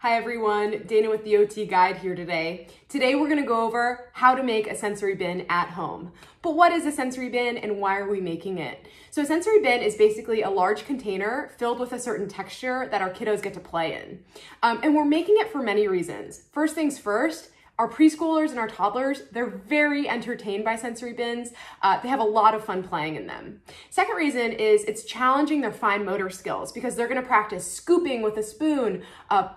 Hi everyone, Dana with the OT Guide here today. Today we're going to go over how to make a sensory bin at home. But what is a sensory bin and why are we making it? So a sensory bin is basically a large container filled with a certain texture that our kiddos get to play in. And we're making it for many reasons. First things first, our preschoolers and our toddlers, they're very entertained by sensory bins. They have a lot of fun playing in them. Second reason is it's challenging their fine motor skills because they're gonna practice scooping with a spoon,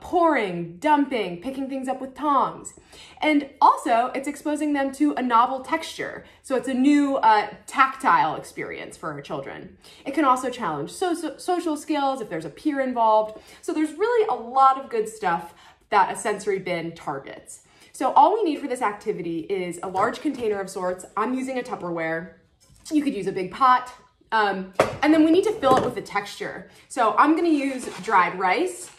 pouring, dumping, picking things up with tongs. And also it's exposing them to a novel texture. So it's a new tactile experience for our children. It can also challenge social skills if there's a peer involved. So there's really a lot of good stuff that a sensory bin targets. So all we need for this activity is a large container of sorts. I'm using a Tupperware. You could use a big pot. And then we need to fill it with a texture. So I'm gonna use dried rice.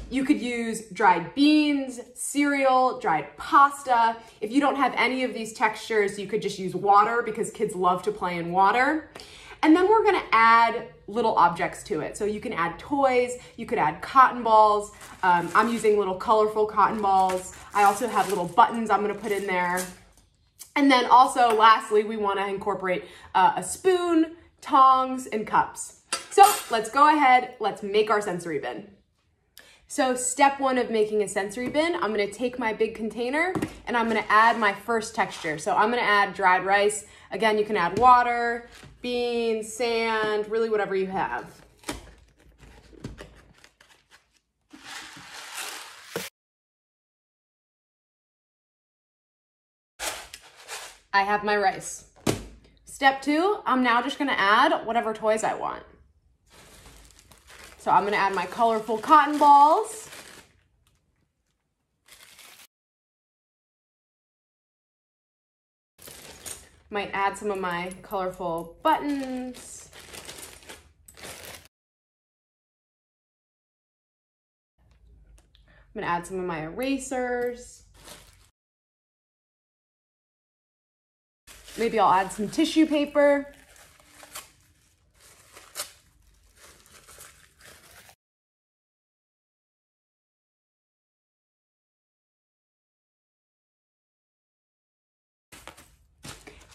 You could use dried beans, cereal, dried pasta. If you don't have any of these textures, you could just use water because kids love to play in water. And then we're gonna add little objects to it. So you can add toys, you could add cotton balls. I'm using little colorful cotton balls. I also have little buttons I'm gonna put in there. And then also, lastly, we wanna incorporate a spoon, tongs, and cups. So let's go ahead, let's make our sensory bin. So step one of making a sensory bin, I'm gonna take my big container and I'm gonna add my first texture. So I'm gonna add dried rice. Again, you can add water, beans, sand, really whatever you have. I have my rice. Step two, I'm now just gonna add whatever toys I want. So I'm gonna add my colorful cotton balls. Might add some of my colorful buttons. I'm gonna add some of my erasers. Maybe I'll add some tissue paper.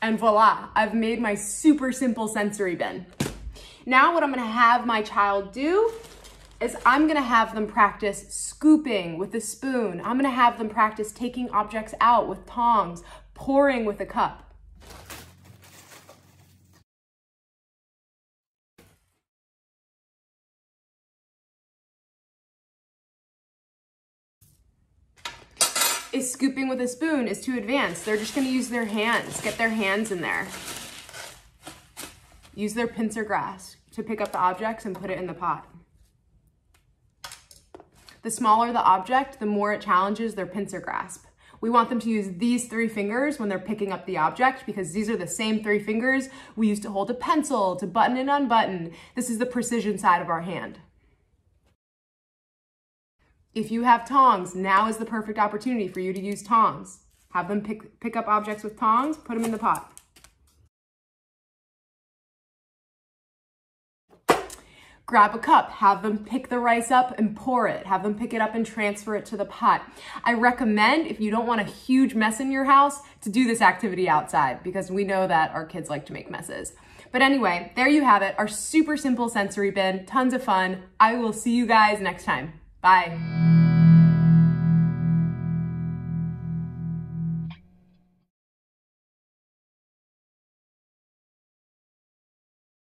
And voila, I've made my super simple sensory bin. Now what I'm gonna have my child do is I'm gonna have them practice scooping with a spoon. I'm gonna have them practice taking objects out with tongs, pouring with a cup. Is scooping with a spoon is too advanced. They're just gonna use their hands, get their hands in there. Use their pincer grasp to pick up the objects and put it in the pot. The smaller the object, the more it challenges their pincer grasp. We want them to use these 3 fingers when they're picking up the object because these are the same 3 fingers we use to hold a pencil, to button and unbutton. This is the precision side of our hand. If you have tongs, now is the perfect opportunity for you to use tongs. Have them pick up objects with tongs, put them in the pot. Grab a cup, have them pick the rice up and pour it. Have them pick it up and transfer it to the pot. I recommend, if you don't want a huge mess in your house, to do this activity outside because we know that our kids like to make messes. But anyway, there you have it, our super simple sensory bin, tons of fun. I will see you guys next time. Bye.